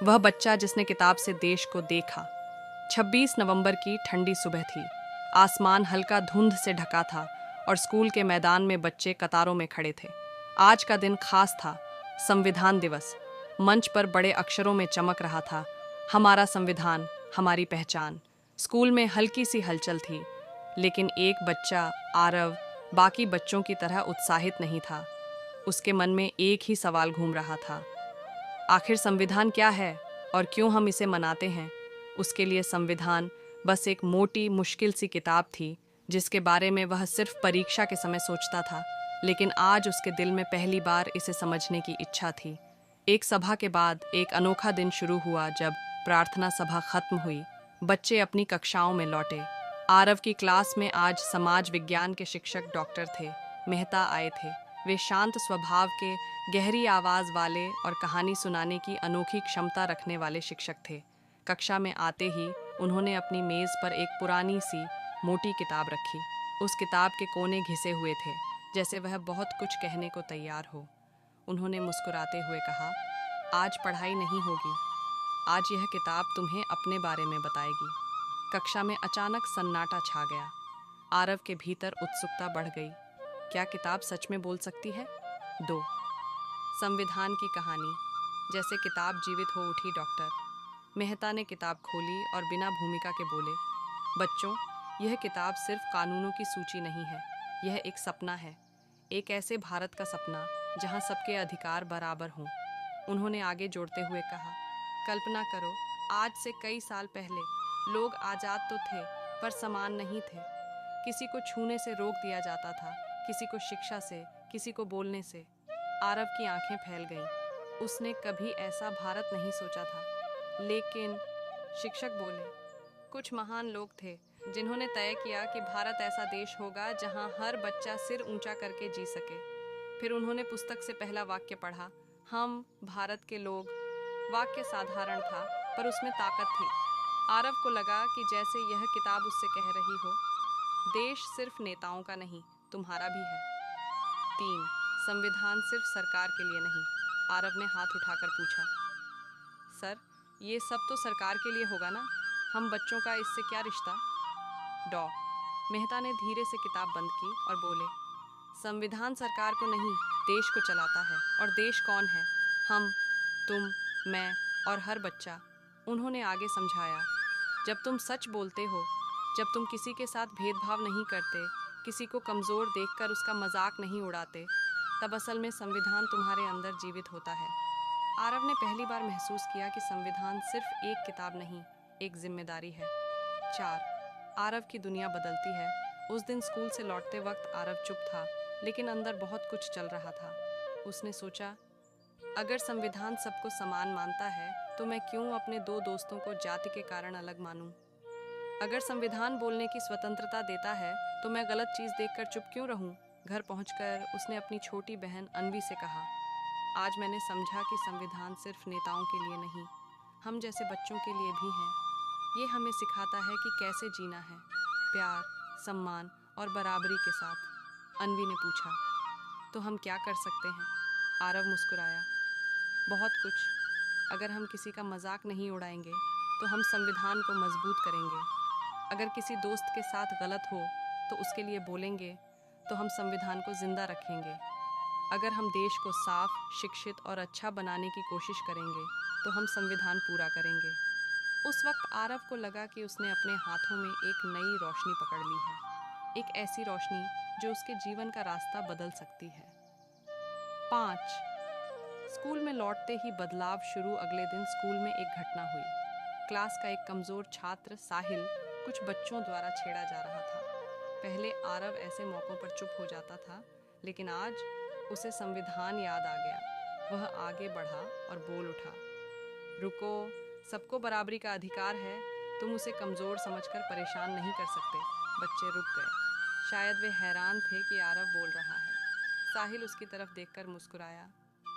वह बच्चा जिसने किताब से देश को देखा। 26 नवंबर की ठंडी सुबह थी। आसमान हल्का धुंध से ढका था और स्कूल के मैदान में बच्चे कतारों में खड़े थे। आज का दिन खास था, संविधान दिवस। मंच पर बड़े अक्षरों में चमक रहा था, हमारा संविधान, हमारी पहचान। स्कूल में हल्की सी हलचल थी, लेकिन एक बच्चा, आरव, बाकी बच्चों की तरह उत्साहित नहीं था। उसके मन में एक ही सवाल घूम रहा था, आखिर संविधान क्या है और क्यों हम इसे मनाते हैं। उसके लिए संविधान बस एक मोटी मुश्किल सी किताब थी जिसके बारे में वह सिर्फ परीक्षा के समय सोचता था, लेकिन आज उसके दिल में पहली बार इसे समझने की इच्छा थी। एक सभा के बाद एक अनोखा दिन शुरू हुआ। जब प्रार्थना सभा खत्म हुई, बच्चे अपनी कक्षाओं में लौटे। आरव की क्लास में आज समाज विज्ञान के शिक्षक डॉक्टर थे मेहता आए थे। वे शांत स्वभाव के, गहरी आवाज वाले और कहानी सुनाने की अनोखी क्षमता रखने वाले शिक्षक थे। कक्षा में आते ही उन्होंने अपनी मेज पर एक पुरानी सी मोटी किताब रखी। उस किताब के कोने घिसे हुए थे, जैसे वह बहुत कुछ कहने को तैयार हो। उन्होंने मुस्कुराते हुए कहा, आज पढ़ाई नहीं होगी, आज यह किताब तुम्हें अपने बारे में बताएगी। कक्षा में अचानक सन्नाटा छा गया। आरव के भीतर उत्सुकता बढ़ गई। क्या किताब सच में बोल सकती है? 2 संविधान की कहानी। जैसे किताब जीवित हो उठी डॉक्टर मेहता ने किताब खोली और बिना भूमिका के बोले, बच्चों, यह किताब सिर्फ कानूनों की सूची नहीं है, यह एक सपना है, एक ऐसे भारत का सपना जहां सबके अधिकार बराबर हों। उन्होंने आगे जोड़ते हुए कहा, कल्पना करो, आज से कई साल पहले लोग आज़ाद तो थे पर समान नहीं थे। किसी को छूने से रोक दिया जाता था, किसी को शिक्षा से, किसी को बोलने से। आरव की आंखें फैल गईं। उसने कभी ऐसा भारत नहीं सोचा था। लेकिन शिक्षक बोले, कुछ महान लोग थे जिन्होंने तय किया कि भारत ऐसा देश होगा जहां हर बच्चा सिर ऊंचा करके जी सके। फिर उन्होंने पुस्तक से पहला वाक्य पढ़ा, हम भारत के लोग। वाक्य साधारण था पर उसमें ताकत थी। आरव को लगा कि जैसे यह किताब उससे कह रही हो, देश सिर्फ नेताओं का नहीं, तुम्हारा भी है। 3 संविधान सिर्फ सरकार के लिए नहीं। आरव ने हाथ उठाकर पूछा, सर, ये सब तो सरकार के लिए होगा ना, हम बच्चों का इससे क्या रिश्ता? डॉ मेहता ने धीरे से किताब बंद की और बोले, संविधान सरकार को नहीं, देश को चलाता है। और देश कौन है? हम, तुम, मैं और हर बच्चा। उन्होंने आगे समझाया, जब तुम सच बोलते हो, जब तुम किसी के साथ भेदभाव नहीं करते, किसी को कमज़ोर देखकर उसका मजाक नहीं उड़ाते, तब असल में संविधान तुम्हारे अंदर जीवित होता है। आरव ने पहली बार महसूस किया कि संविधान सिर्फ एक किताब नहीं, एक जिम्मेदारी है। 4 आरव की दुनिया बदलती है। उस दिन स्कूल से लौटते वक्त आरव चुप था, लेकिन अंदर बहुत कुछ चल रहा था। उसने सोचा, अगर संविधान सबको समान मानता है तो मैं क्यों अपने 2 दोस्तों को जाति के कारण अलग मानूं? अगर संविधान बोलने की स्वतंत्रता देता है तो मैं गलत चीज़ देखकर चुप क्यों रहूं? घर पहुंचकर उसने अपनी छोटी बहन अन्वी से कहा, आज मैंने समझा कि संविधान सिर्फ नेताओं के लिए नहीं, हम जैसे बच्चों के लिए भी है। ये हमें सिखाता है कि कैसे जीना है, प्यार, सम्मान और बराबरी के साथ। अन्वी ने पूछा, तो हम क्या कर सकते हैं? आरव मुस्कुराया, बहुत कुछ। अगर हम किसी का मजाक नहीं उड़ाएंगे तो हम संविधान को मजबूत करेंगे। अगर किसी दोस्त के साथ गलत हो तो उसके लिए बोलेंगे तो हम संविधान को जिंदा रखेंगे। अगर हम देश को साफ, शिक्षित और अच्छा बनाने की कोशिश करेंगे तो हम संविधान पूरा करेंगे। उस वक्त आरव को लगा कि उसने अपने हाथों में एक नई रोशनी पकड़ ली है, एक ऐसी रोशनी जो उसके जीवन का रास्ता बदल सकती है। 5 स्कूल में लौटते ही बदलाव शुरू। अगले दिन स्कूल में एक घटना हुई। क्लास का एक कमज़ोर छात्र साहिल कुछ बच्चों द्वारा छेड़ा जा रहा था। पहले आरव ऐसे मौक़ों पर चुप हो जाता था, लेकिन आज उसे संविधान याद आ गया। वह आगे बढ़ा और बोल उठा, रुको, सबको बराबरी का अधिकार है, तुम उसे कमज़ोर समझकर परेशान नहीं कर सकते। बच्चे रुक गए। शायद वे हैरान थे कि आरव बोल रहा है। साहिल उसकी तरफ देखकर मुस्कुराया,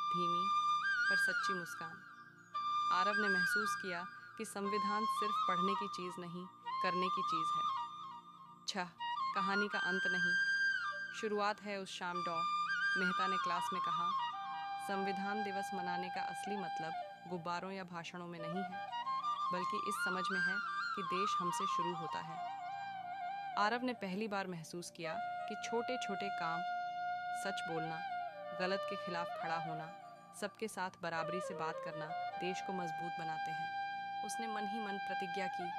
धीमी पर सच्ची मुस्कान। आरव ने महसूस किया कि संविधान सिर्फ पढ़ने की चीज़ नहीं, करने की चीज़ है। 6 कहानी का अंत नहीं, शुरुआत है। उस शाम डॉ मेहता ने क्लास में कहा, संविधान दिवस मनाने का असली मतलब गुब्बारों या भाषणों में नहीं है, बल्कि इस समझ में है कि देश हमसे शुरू होता है। आरव ने पहली बार महसूस किया कि छोटे छोटे काम, सच बोलना, गलत के खिलाफ खड़ा होना, सबके साथ बराबरी से बात करना देश को मजबूत बनाते हैं। उसने मन ही मन प्रतिज्ञा की,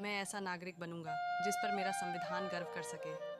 मैं ऐसा नागरिक बनूंगा जिस पर मेरा संविधान गर्व कर सके।